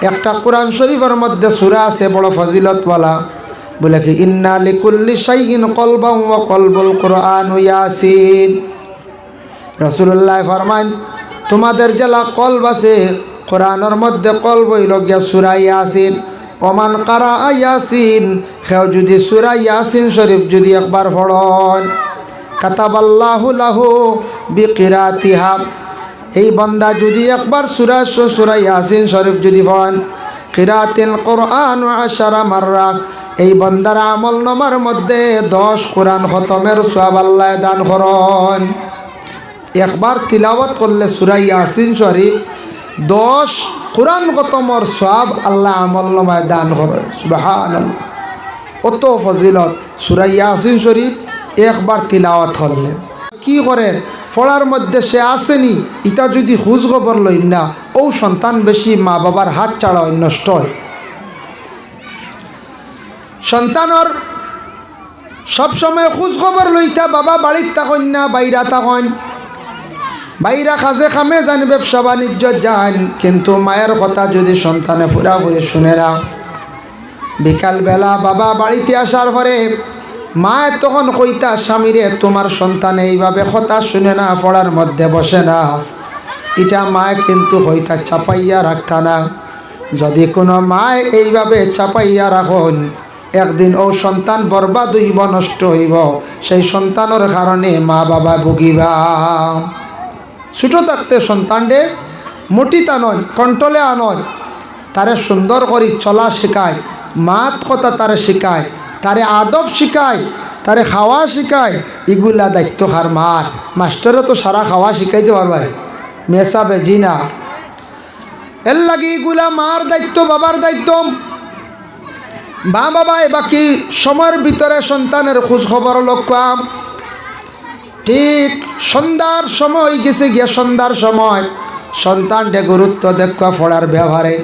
একটা কোরআন শরীফের মধ্যে সূরা আছে বড় ফজিলতওয়ালা, বলে কি ইন্না লিকুল্লি শাইইন কলবান ওয়া কলবুল কুরআন ইয়াসিন। রাসূলুল্লাহ ফরমান তোমাদের জেলা কলব আছে কোরআনের মধ্যে কলব হইল গিয়া সূরা ইয়াসিন। ওমান কারা ইয়াসিন, কেউ যদি সূরা ইয়াসিন শরীফ যদি একবার পড়েন কাতাবাল্লাহু লাহু বিকিরাতিহা, এই বান্দা যদি একবার সূরা ইয়াসিন শরীফ যদি পড়েন কিরাতিল কুরআন 10 মাররা, এই বান্দার আমল নামার মধ্যে 10 কোরআন খতমের সওয়াব আল্লাহ দান করেন। একবার তিলাওয়াত করলে সূরা ইয়াসিন শরীফ 10 কোরআন খতমের সওয়াব আল্লাহ আমল নামায় দান করেন। সুবহানাল্লাহ, অত ফজিলত সূরা ইয়াসিন শরীফ একবার তিলাওয়াত করলে। কি করে পড়ার মধ্যে সে আসেনি, ইটা যদি খোঁজ খবর লই না, ও সন্তান বেশি মা বাবার হাত ছাড়া নষ্ট হয়। সন্তানের সবসময় খোঁজ খবর লইতা বাবা বাড়ির থাকেন না বাইরা থাকেন, বাইরা কাজে খামে যান, ব্যবসা বাণিজ্য যান, কিন্তু মায়ের কথা যদি সন্তানে পুরাপুরি শুনে না, বিকালবেলা বাবা বাড়িতে আসার পরে মায়ের তখন কইতা স্বামীরে তোমার সন্তান এইভাবে কথা শুনে না, পড়ার মধ্যে বসে না, এটা মায় কিন্তু হইতা চাপাইয়া রাখতা না। যদি কোনো মায় এইভাবে চাপাইয়া রাখুন, একদিন ও সন্তান বরবাদ হইব, নষ্ট হইব, সেই সন্তানের কারণে মা বাবা ভুগিবা। ছোটো থাকতে সন্তানরে মোটিতা নয়, কন্ট্রোলে আনয়, তারে সুন্দর করে চলা শেখায়, মাত কথা তারে শেখায়, তারে আদব শিখায়, তারে খাওয়া শিখায়, এগুলা দায়িত্ব কার মার। মাস্টারও তো সারা খাওয়া শিখাইতে পারবে, মেসা বেজি না, এর লাগে এগুলা মার দায়িত্ব, বাবার দায়িত্ব। মা বাবাই বাকি সময়ের ভিতরে সন্তানের খোঁজ খবর লক্ষ্য। ঠিক সন্ধ্যার সময় গেছে গিয়ে, সন্ধ্যার সময় সন্তানকে গুরুত্ব দেখা পড়ার ব্যবহারে।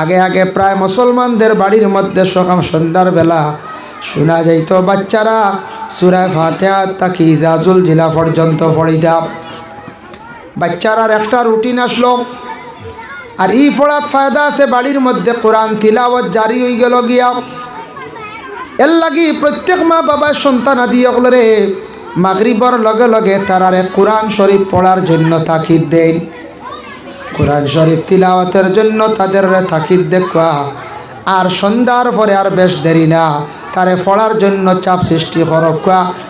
আগে আগে প্রায় মুসলমানদের বাড়ির মধ্যে সকাল সন্ধ্যার বেলা শোনা যাইত বাচ্চারা সূরা ফাতিহা থেকে ইজাজুল জিলা পর্যন্ত পড়িতাম। বাচ্চারার একটা রুটিন আসলো, আর এই পড়ার ফায়দা আছে বাড়ির মধ্যে কোরআন তিলাওয়াত জারি হয়ে গেল গিয়া। এর লাগি প্রত্যেক মা বাবার সন্তান আদি অগলরে মাগরিবর লগে লগে তারারে কোরআন শরীফ পড়ার জন্য তাকিদ দেন, কোরআন শরীফ তিলাওয়াতের জন্য তাদের তাকিদ দেখা। আর সন্ধ্যার পরে আর বেশ দেরি না, তারে পড়ার জন্য চাপ সৃষ্টি করক,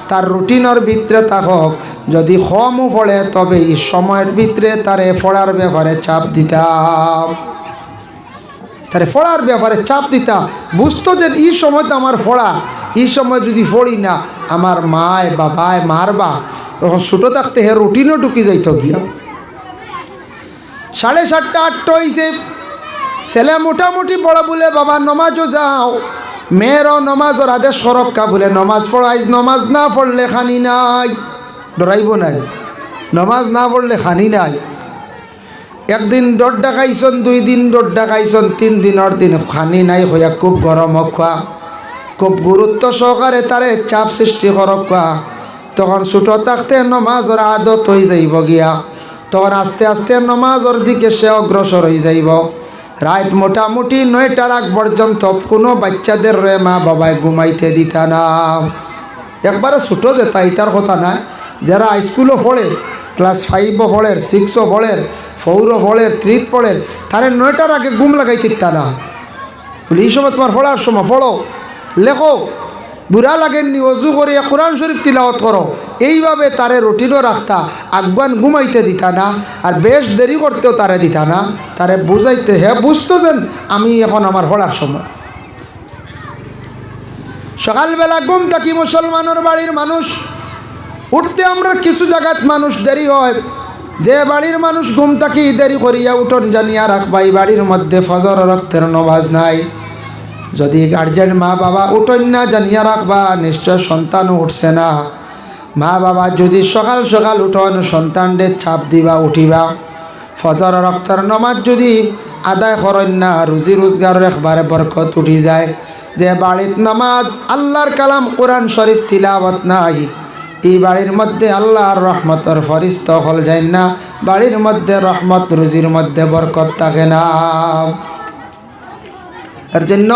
তার রুটিনের ভিতরে থাকক। যদি কমও পড়ে তবে এই সময়ের ভিতরে তারে পড়ার ব্যাপারে চাপ দিতাম, তারে পড়ার ব্যাপারে চাপ দিতাম। বুঝতো যে এই সময় তো আমার পড়া, এই সময় যদি পড়ি না আমার মায় বাবায় মারবা। তখন ছোটো থাকতে হে রুটিনও ঢুকি যাইত গিয়া। 7:30 8 হয়েছে, ছেলে মোটামুটি বড় বলে বাবা নমাজও যাও, মেয়েরও নমাজের আদেশ সরক্কা বলে নমাজ পড়াইজ, নমাজ না পড়লে খানি নাই, ডরাইব নাই, নমাজ না পড়লে খানি নাই। একদিন ডর ডাকাইছন, 2 দিন ডর ডাকাইছন, 3 দিনের দিন খানি নাই হইয়া খুব গরম খোয়া, খুব গুরুত্ব সহকারে তারে চাপ সৃষ্টি করক। তখন ছোটো থাকতে নমাজের আদত হয়ে যাইব গিয়া, তখন আস্তে আস্তে নমাজের দিকে সে অগ্রসর হয়ে যাইব। রাত মোটামুটি 9টার আগ পর্যন্ত কোনো বাচ্চাদের রে মা বাবায় ঘুমাইতে দিতা না। একবারে ছোটো যে তাইটার কথা না, যারা স্কুলও পড়ে, ক্লাস 5ও পড়ে, 6ও পড়ে, 4ও পড়ে, 3 পড়ে, তারে 9টার আগে ঘুম লাগাইতে দিতা না। বলি এই সময় তোমার পড়ার সময় পড়ো, লেখো, বুড়া লাগেননি, অজু করিয়া কোরআন শরীফ তিলাওয়াত করো, এইভাবে তারে রুটিনও রাখতা। আগুয়ান ঘুমাইতে দিতা না, আর বেশ দেরি করতেও তারে দিতা না, তারে বুঝাইতে হে বুঝতো যেন আমি এখন আমার পড়ার সময়। সকালবেলা ঘুম থাকি মুসলমানের বাড়ির মানুষ উঠতে, আমরা কিছু জায়গাত মানুষ দেরি হয়, যে বাড়ির মানুষ ঘুম থাকি দেরি করিয়া উঠন জানিয়া রাখবাই, বাড়ির মধ্যে ফজর রক্তের নমাজ নাই। যদি গার্জেন মা বাবা উঠন না জানিয়া রাখবা, নিশ্চয় সন্তানও উঠছে না। মা বাবা যদি সকাল সকাল উঠন, সন্তানদের চাপ দিবা উঠিবা। ফজর রক্তের নমাজ যদি আদায় করেন না, রুজি রোজগারের একবারে বরকত উঠি যায়। যে বাড়ির নামাজ আল্লাহর কালাম কোরআন শরীফ তিলাওয়াত নাই, এই বাড়ির মধ্যে আল্লাহর রহমতের ফরিস্তা হল যায় না, বাড়ির মধ্যে রহমত রুজির মধ্যে বরকত থাকে না। এর জন্য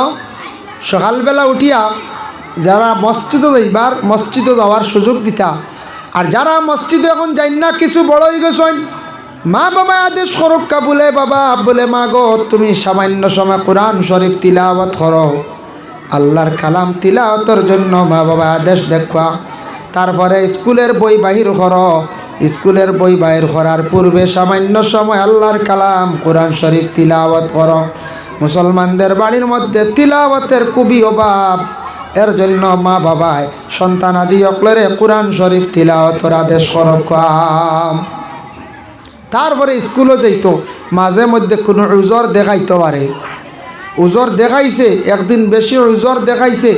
সকালবেলা উঠিয়া যারা মসজিদে যাইবার মসজিদে যাওয়ার সুযোগ দিতা। আর যারা মসজিদে এখন যাই না, কিছু বড় হয়ে গেছেন, মা বাবা আদেশ করক্কা বলে বাবা বলে মা গো তুমি সামান্য সময় কোরআন শরীফ তিলাওয়াত করো, আল্লাহর কালাম তিলাওয়াতের জন্য মা বাবা আদেশ দেখা। তারপরে স্কুলের বই বাহির করো, স্কুলের বই বাহির করার পূর্বে সামান্য সময় আল্লাহর কালাম কোরআন শরীফ তিলাওয়াত করো। মুসলমানদের বাড়ির মধ্যে তিলাওয়াতের খুবই অভাব, এর জন্য মা বাবায় সন্তানাদি অকলরে কোরআন শরীফ তিলাওয়াতের আদেশ করকা। তারপরে স্কুলে যাইত, মাঝে মধ্যে কোনো উজর দেখাইতে পারে, উজর দেখাইছে একদিন বেশি উজর দেখাইছে,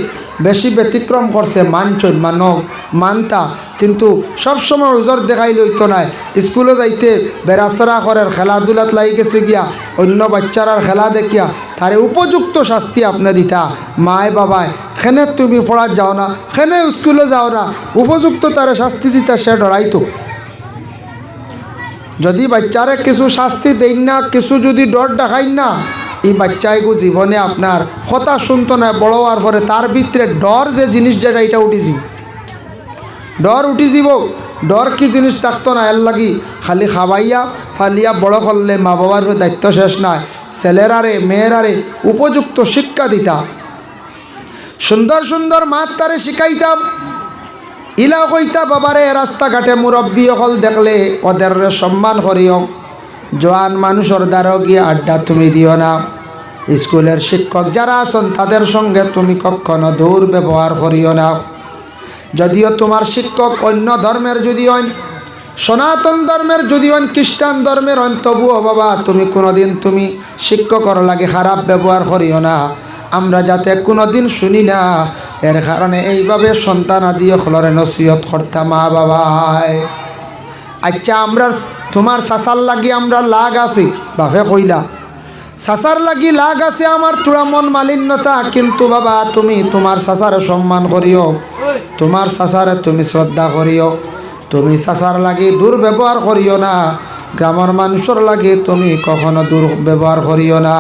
বেশি ব্যতিক্রম করছে, মানছই মানব মানতা, কিন্তু সবসময় উজর দেখাই লইতো নাই। স্কুলে যাইতে বেড়াচড়া করার খেলাধুলাত লাগি গেছে গিয়া, অন্য বাচ্চারার খেলা দেখিয়া তারে উপযুক্ত শাস্তি আপনি দিতা। মায় বাবায় খেনে তুমি পড়ার যাও না, খেনে স্কুলে যাও না, উপযুক্ত তারে শাস্তি দিতা, সে ডরাইতো। যদি বাচ্চারে কিছু শাস্তি দেই না, কিছু যদি ডর দেখাই না, এই বাচ্চাইগো জীবনে আপনার কথা শুনতো না। বড় হওয়ার পরে তার ভিতরে ডর যে জিনিস, যেটা এটা উঠেছি, ডর উঠি যাব। ডর কি জিনিস থাকতো না, এর লাগি খালি খাবাইয়া ফালিয়া বড় করলে মা বাবার দায়িত্ব শেষ নাই। ছেলেরারে মেয়েরারে উপযুক্ত শিক্ষা দিতা, সুন্দর সুন্দর মাত তারে শিখাইতাম। ইলা কইতা বাবারে রাস্তাঘাটে মুরব্বী হল দেখলে ওদের সম্মান করিও, জোয়ান মানুষের দ্বারা গিয়ে আড্ডা তুমি দিও না। স্কুলের শিক্ষক যারা আছেন তাদের সঙ্গে তুমি কখনো দুর্ব্যবহার করিও না। যদিও তোমার শিক্ষক অন্য ধর্মের যদি হন, সনাতন ধর্মের যদি হন, খ্রিস্টান ধর্মের হন, তবুও বাবা তুমি কোনোদিন তুমি শিক্ষকর লাগে খারাপ ব্যবহার করিও না। আমরা যাতে কোনোদিন শুনি না, এর কারণে এইভাবে সন্তান আদি হলরে নসিহত করতাম মা বাবায়। আচ্ছা আমরা তোমার চাচার লাগি আমরা লাগ আছি, বাপে কইলা চাচার লাগি লাগ আছে আমার তোরা মন মালিন্যতা, কিন্তু বাবা তুমি তোমার চাচারে সম্মান করিও, তোমার চাচারে তুমি শ্রদ্ধা করিও, তুমি চাচার লাগি দুর্ব্যবহার করিও না। গ্রামের মানুষের লাগে তুমি কখনো দুর্ব্যবহার করিও না।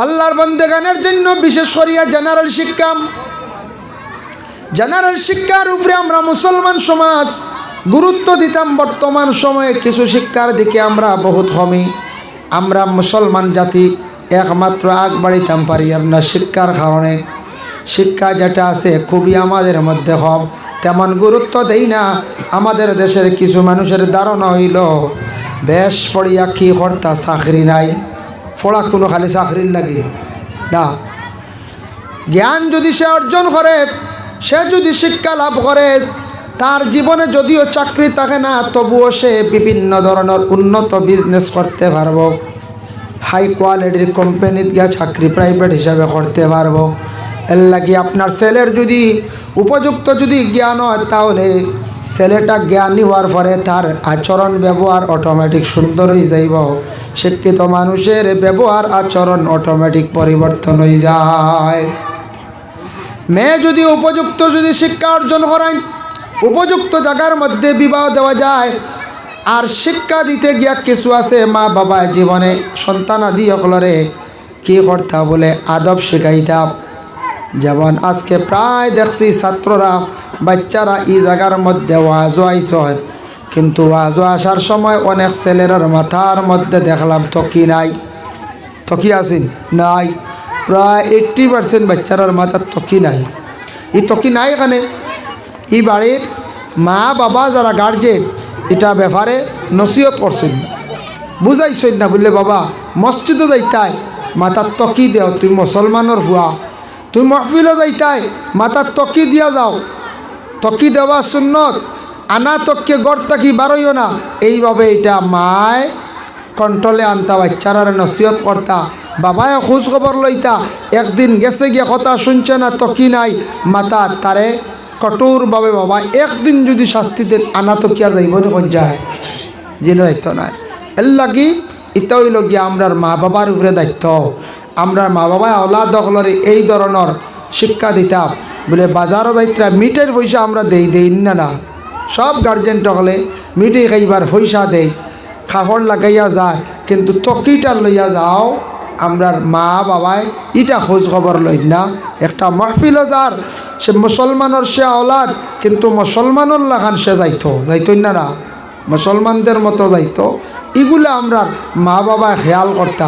আল্লাহর বন্দেগানের জন্য বিশেষ করিয়া জেনারেল শিক্ষার উপরে আমরা মুসলমান সমাজ গুরুত্ব দিতাম। বর্তমান সময়ে কিছু শিক্ষার দিকে আমরা বহুত কমই। আমরা মুসলমান জাতি একমাত্র আগ বাড়িতাম পারি আমরা শিক্ষার কারণে। শিক্ষা যেটা আছে খুবই আমাদের মধ্যে কম, তেমন গুরুত্ব দেই না। আমাদের দেশের কিছু মানুষের ধারণা হইল বেশ পড়িয়া কি কর্তা চাকরি নাই, পড়া কোনো খালি চাকরির লাগে না। জ্ঞান যদি সে অর্জন করে, সে যদি শিক্ষা লাভ করে, তার জীবনে যদিও চাকরি থাকে না, তবুও সে বিভিন্ন ধরনের উন্নত বিজনেস করতে পারবো, হাই কোয়ালিটির কোম্পানিতে গিয়ে চাকরি প্রাইভেট হিসাবে করতে পারবো। এর লাগে আপনার ছেলের যদি উপযুক্ত যদি জ্ঞান হয়, তাহলে ছেলেটা জ্ঞানী হওয়ার পরে তার আচরণ ব্যবহার অটোমেটিক সুন্দর হয়ে যাইব। শিক্ষিত মানুষের ব্যবহার আচরণ অটোমেটিক পরিবর্তন হয়ে যায়। মেয়ে যদি উপযুক্ত যদি শিক্ষা অর্জন করেন, উপযুক্ত জায়গার মধ্যে বিবাহ দেওয়া যায়। আর শিক্ষা দিতে গিয়া কিছু আছে মা বাবা জীবনে সন্তান আদি সকলরে কি করতা বলে আদব শিখাইতাম। যেমন আজকে প্রায় দেখছি ছাত্ররা বাচ্চারা এই জায়গার মধ্যে ওয়াজও আইস, কিন্তু ওয়াজও আসার সময় অনেক ছেলেরার মাথার মধ্যে দেখলাম তকি নাই। তকি আছেন নাই, প্রায় 80% বাচ্চারার মাথার তকি নাই। এই তকি নাই এখানে এই বাড়ির মা বাবা যারা গার্জেন এটা ব্যাপারে নসিহত করছেন, বুঝাইছেন না বললে বাবা মসজিদে যাইতাই মাথার তকি দেও, তুমি মুসলমানের হুয়া, তুমি মহফিলে যাইতাই মাথার তকি দিয়া যাও, তকি দেওয়া সুন্নত, আনা তককে গড় তাকি বারইও না। এইভাবে এটা মায় কন্ট্রোলে আনতা, বাচ্চারার নসিহত করতা, বাবায় খোঁজ খবর লইতা। একদিন গেছে গিয়ে কথা শুনছে না, তকি নাই মাথা, তারে কঠোরভাবে বাবা একদিন যদি শাস্তি দেন, আনা তো কি আর যাইব না কোন যায়, জেনে দায়িত্ব নাই। এর লাগি এটা হইল গিয়া আমরার মা বাবার উপরে দায়িত্ব। আমরা মা বাবা ওলাদ দখলরে এই ধরনের শিক্ষা দিতাম বলে বাজারও যাইতা মিটের পয়সা আমরা দেই না। সব গার্জেন হলে মিটে খাইবার পয়সা দেয়, খাবার লাগাইয়া যায়, কিন্তু তকিটা লইয়া যাও আমরার মা বাবায় ইটা খোঁজ খবর লই না। একটা মাহফিল যার সে মুসলমানের সে আওলাদ, কিন্তু মুসলমানের লাগান সে যাইতই না, মুসলমানদের মতো যাইতো। এগুলা আমরা মা বাবা খেয়াল করতা,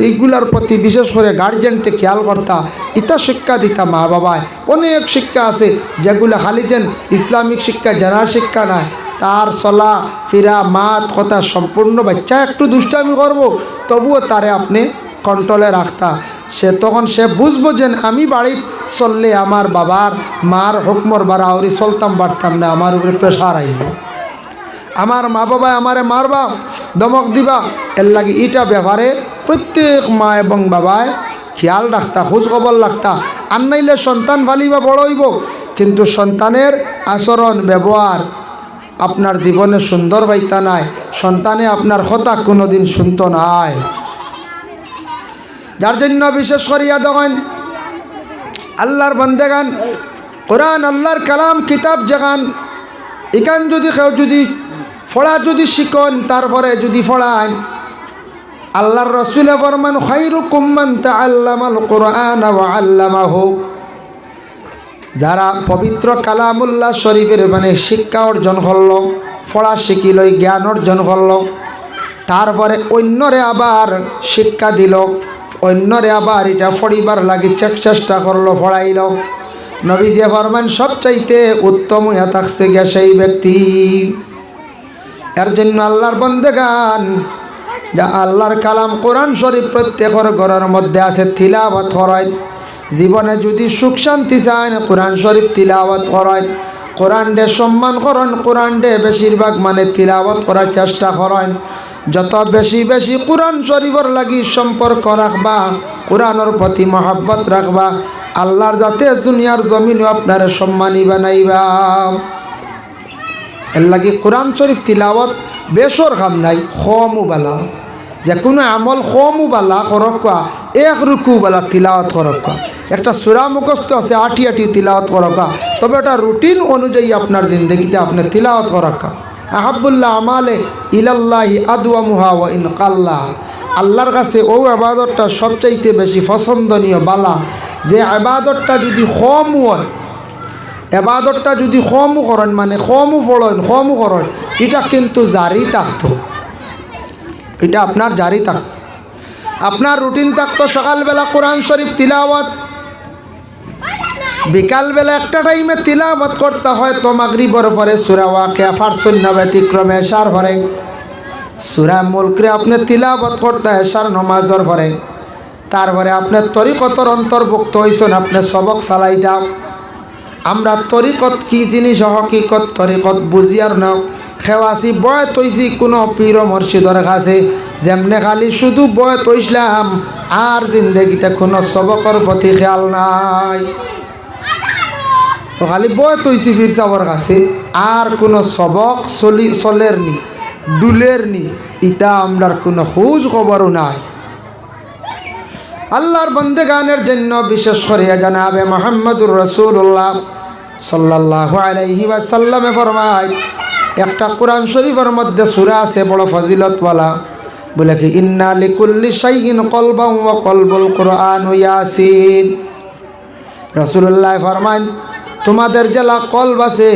এইগুলার প্রতি বিশেষ করে গার্জেনকে খেয়াল করতা, ইতা শিক্ষা দিতা মা বাবায়। অনেক শিক্ষা আছে যেগুলো খালি যেন ইসলামিক শিক্ষা জানার শিক্ষা নাই, তার চলা ফিরা মাত কথা সম্পূর্ণ। বাচ্চা একটু দুষ্টামি করব তবুও তারে আপনি কন্ট্রোলে রাখতা। সে তখন সে বুঝবো যে আমি বাড়িত চললে আমার বাবার মার হুকমর বাড়াউরি চলতাম পারতাম না, আমার উপরে প্রেশার আইব, আমার মা বাবায় আমারে মারবা দমক দিবা। এর লাগে ইটা ব্যাপারে প্রত্যেক মা এবং বাবায় খেয়াল রাখতা, খোঁজ খবর রাখতা। আর নাইলে সন্তান ভালিবা বড় হইব, কিন্তু সন্তানের আচরণ ব্যবহার আপনার জীবনে সুন্দর হইতা নাই, সন্তানে আপনার কথা কোনোদিন শুনত নাই। যার জন্য বিশেষ করিয়া দেখেন আল্লাহর বান্দেগান কোরআন আল্লাহর কালাম কিতাব যেখান এখান যদি কেউ যদি ফড়া যদি শিখন তারপরে যদি ফড়ান, আল্লাহর রসুলে ফরমান খায়রুকুম মান তাআল্লামাল কুরআন ওয়া আল্লামাহু। যারা পবিত্র কালামুল্লাহ শরীফের মানে শিক্ষা অর্জন করল, ফড়া শিখিল, জ্ঞান অর্জন করল, তারপরে অন্যরে আবার শিক্ষা দিল, অন্যরে আবার এটা ফড়িবার লাগি চেষ্টা করলো, ফড়াইল। নবীজি ফরমান সবচাইতে উত্তম হইয়া থাকছে গিয়া সেই ব্যক্তি। এর জন্য আল্লাহর বন্দেগান যা আল্লাহর কালাম কোরআন শরীফ প্রত্যেকের ঘরের মধ্যে আছে, তিলাওয়াত করেন। জীবনে যদি সুখ শান্তি চান কোরআন শরীফ তিলাওয়াত করেন, কোরআন ডে সম্মান করেন, কোরআন ডে বেশিরভাগ মানে তিলাওয়াত করার চেষ্টা করেন। যত বেশি বেশি কোরআন শরীফের লাগি সম্পর্ক রাখবা, কোরআনের প্রতি মহব্বত রাখবা, আল্লাহর যাতে দুনিয়ার জমিনও আপনার সম্মানী বানাইবা। এর লাগি কোরআন শরীফ তিলাওয়াত বেশর কাম নাই, কমও বালা, যে কোনো আমল কমও বালা করক, এক রুকু বালা তিলাওয়াত করক। একটা সূরা মুখস্থ আছে, আটি তিলাওয়াত করক, তবে এটা রুটিন অনুযায়ী আপনার জিন্দগিতে আপনি তিলাওয়াত করক। আহাবুল্লাহ আমালে ইলাল্লাহি আদওয়ামুহা ওয়া ইন কাল্লা। আল্লাহর কাছে ও ইবাদতটা সবচাইতে বেশি পছন্দনীয় বালা, যে ইবাদতটা যদি কম হয়, ইবাদতটা যদি কমও করেন মানে কমও পড়েন কমও করেন, এটা কিন্তু জারি থাকতো, এটা আপনার জারি থাকতো। আপনার রুটিন থাকতো সকালবেলা কোরআন শরীফ তিলাওয়াত, বিকালবেলা একটা টাইমে তিলাওয়াত করতে হয় তো মাগরিবের পরে সূরা ওয়াকিয়া ফারসুন্না ব্যতিক্রমে এশার পরে, সূরা মুলকে আপনি তিলাওয়াত করতে এশার নামাজের পরে। তারপরে আপনি তরিকতর অন্তর্ভুক্ত হইছেন, আপনি সবক চালাইতাম। আমরা তরিকত কি জিনিস হকিকত তরিকত বুঝিয়ার না, খেওয়াছি বয় তৈছি কোনো পীর মুর্শিদের কাছে, যেমনে খালি শুধু বয় তৈসলাম আর জিন্দগিতে কোনো সবকর প্রতি খেয়াল নাই। খালি বয় তৈছি পীর সাহর কাছে, আর কোনো সবক চলের নি ডুলের নি, ইটা আমরার কোনো খোঁজ খবরও নাই। আল্লাহর বন্দেগানের জন্য বিশেষ করে জানাবে মুহাম্মদুর রাসূলুল্লাহ সাল্লাল্লাহু আলাইহি ওয়াসাল্লামে ফরমায়, একটা কোরআন শরীফের মধ্যে সূরা আছে বড় ফজিলতওয়ালা, বলে কি ইন্না লিকুল্লি শাইইন কলবান ওয়া কলবুল কুরআন ইয়াসিন। রাসূলুল্লাহ ফরমান, তোমাদের জেলা কলব আছে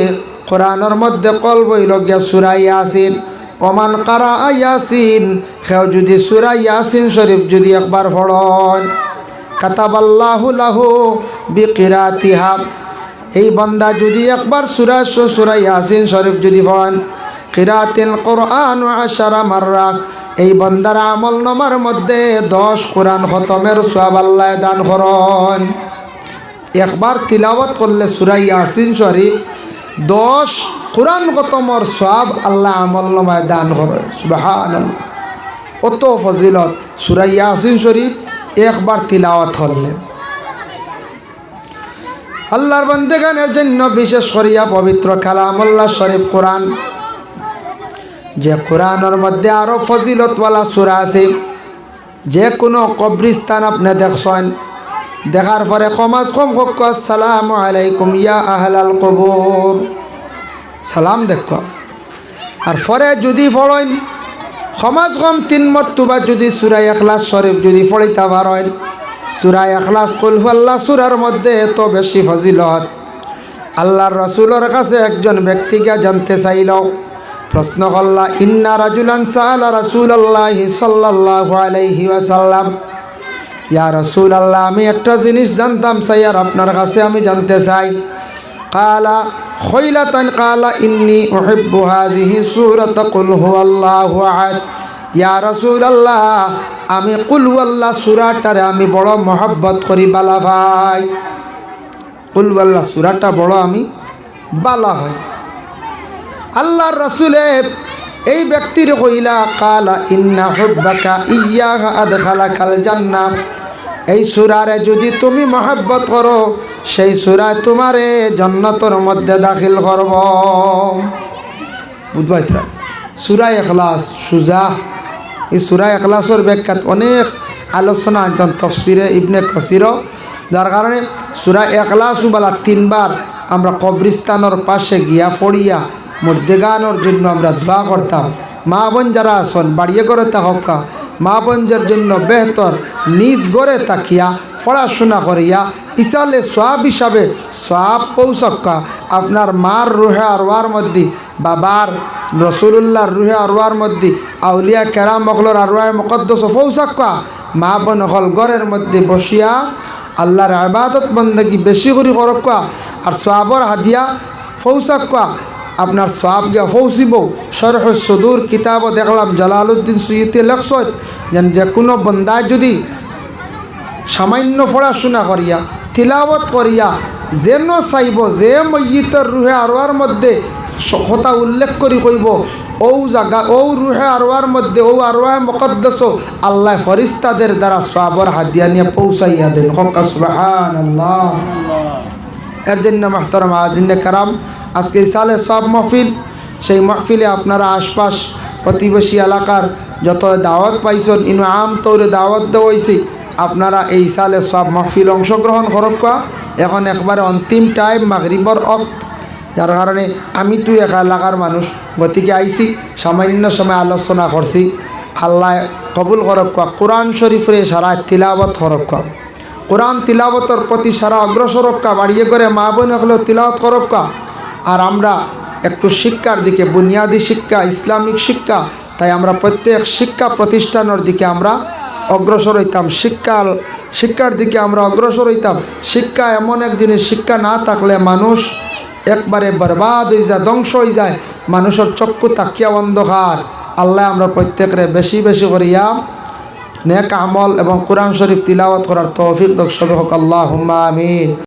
কোরআনের মধ্যে কলব হইল গিয়া সূরা ইয়াসিন। ওমান কারা ইয়াসিন, কেউ যদি সূরা ইয়াসিন শরীফ যদি একবার পড়েন, কাতাবাল্লাহু লাহু বিকিরাতিহা, এই বান্দা যদি একবার সূরা ইয়াসিন শরীফ যদি পড়েন, কিরাতিল কুরআন 10 মাররা, এই বান্দার আমল নামার মধ্যে 10 কোরআন খতমের সওয়াব আল্লাহ দান করেন। একবার তিলাওয়াত করলে সূরা ইয়াসিন শরীফ 10 কোরআন খতমের সওয়াব আল্লাহ আমল নামায় দান করেন। সুবহানাল্লাহ, কত ফজিলত সূরা ইয়াসিন শরীফ একবার তিলাওয়াত করলে। আল্লাহর বান্দেগানের জন্য বিশেষ করিয়া পবিত্র কালামুল্লাহ শরীফ কোরআন, যে কোরআনের মধ্যে আরো ফজিলতওয়ালা সূরা আছে। যে কোনো কবরিস্তান আপনি দেখছেন, দেখার পরে কমাজ কম হোক আসসালামু আলাইকুম ইয়া আহলাল কবর, সালাম দেখ। আর পরে যদি পড়েন সমাজ কম 3 মর্তবা যদি সূরা ইখলাস শরীফ যদি পড়িতে পারেন, সূরা ইখলাস কুল হুয়াল্লাহ সূরার মধ্যে এত বেশি ফজিলত। আল্লাহর রাসূলের কাছে একজন ব্যক্তিকে জানতে চাইল, প্রশ্ন করলা, ইন্না রাজুলান সাআলা রাসূলুল্লাহি সাল্লাল্লাহু আলাইহি ওয়াসাল্লাম, ইয়া রাসূলুল্লাহ, আমি একটা জিনিস জানতাম চাই আর আপনার কাছে আমি জানতে চাই। কালা খৈলাতান কালা ইন্নী উহিব্বু হাযিহি সূরাতা কুল হুয়াল্লাহু আহাদ। ইয়া রাসূলুল্লাহ, আমি কুল হুয়াল্লাহ সূরাটারে আমি বড় মহব্বত করি, বালা ভাই। কুল হুয়াল্লাহ সূরাটা বড় আমি বালা হয়। আল্লাহর রাসূলে এই ব্যক্তির কইলা, কালা ইন্না হুব্বাকা ইয়্যাহা আদখালাকাল জান্নাহ। এই সূরারে যদি তুমি মহব্বত করো, সেই সূরা তোমারে জান্নাতের মধ্যে দাখিল করব। বুঝবাইতরা সূরা ইখলাস সুজা। এই সূরা ইখলাসের ব্যাখ্যাত অনেক আলোচনা আনছেন তাফসিরে ইবনে কাসির, যার কারণে সূরা ইখলাস বালা 3 বার আমরা কবরস্থানের পাশে গিয়া পড়িয়া মুর্দেগানোর জন্য আমরা দোয়া করতাম। মা বোন যারা আছেন বাড়িয়ে করে থাকা মা বোনদের জন্য বেহতর নিজ গড়ে তাকিয়া পড়াশোনা করিয়া ইসালে সোয়াব হিসাবে সোয়াব পৌঁছক্কা আপনার মার রুহে আরওয়ার মধ্যে, বাবার রসুল্লাহর রুহে আরওয়ার মধ্যে, আউলিয়া কেরাম মখলর আরওয়ায় মুকদ্দস পৌঁছক্কা মা বোন হল গড়ের মধ্যে বসিয়া আল্লাহর ইবাদত বন্দেগী বেশি করে করক্কা আর সোয়াবর হাদিয়া পৌঁছক্কা আপনার সোয়াব গিয়া পৌঁছিব। শরহ সুদূর কিতাব দেখলাম জালালউদ্দিন সুয়ুতি লেখসত যেন যে কোনো বন্দায় যদি সামান্য পড়াশোনা করিয়া তিলাওয়াত করিয়া যেন চাইব যে ময়্যিতর রুহে আরওয়ার মধ্যে কথা উল্লেখ করি কইব, ও জায়গা ও রুহে আরওয়ার মধ্যে ও আরওয়ায় মুকদ্দাস আল্লাহ ফরিস্তাদের দ্বারা সোয়াবর হাদিয়া নিয়ে পৌঁছাইয়া দেন। সুবহানাল্লাহ। এর জন্য মুহতারাম আজিনে কারাম, আজকে সালে সব মাহফিল, সেই মাহফিলে আপনারা আশপাশ প্রতিবেশী এলাকার যত দাওয়াত পাইছেন ইনু আম তৌরে দাওয়াত দেওয়া হয়েছে, আপনারা এই সালে সব মাহফিল অংশগ্রহণ করক্কা। এখন একবারে অন্তিম টাইম মাগরিবর অক্ত, যার কারণে আমি তুই একা এলাকার মানুষ গতিকে আইছি, সামান্য সময় আলোচনা করছি। আল্লাহ কবুল করক্কা। কোরআন শরীফরে সারা তিলাওয়াত করক্কা, কোরআন তিলাওয়াতের প্রতি সারা অগ্রসরক্কা, বাড়িয়ে করে মা বোন হলো তিলাওয়াত করক্কা। আর আমরা একটু শিক্ষার দিকে, বুনিয়াদী শিক্ষা, ইসলামিক শিক্ষা, তাই আমরা প্রত্যেক শিক্ষা প্রতিষ্ঠানের দিকে আমরা অগ্রসর হইতাম, শিক্ষার দিকে আমরা অগ্রসর হইতাম। শিক্ষা এমন এক জিনিস, শিক্ষা না থাকলে মানুষ একবারে বরবাদ হয়ে যায়, ধ্বংস হয়ে যায়, মানুষের চক্ষু তাকিয়া অন্ধকার। আল্লাহ আমরা প্রত্যেকরে বেশি বেশি করিয়া নেক আমল এবং কোরআন শরীফ তিলাওয়াত করার তৌফিক দান করুক। আল্লাহুম্মা আমিন।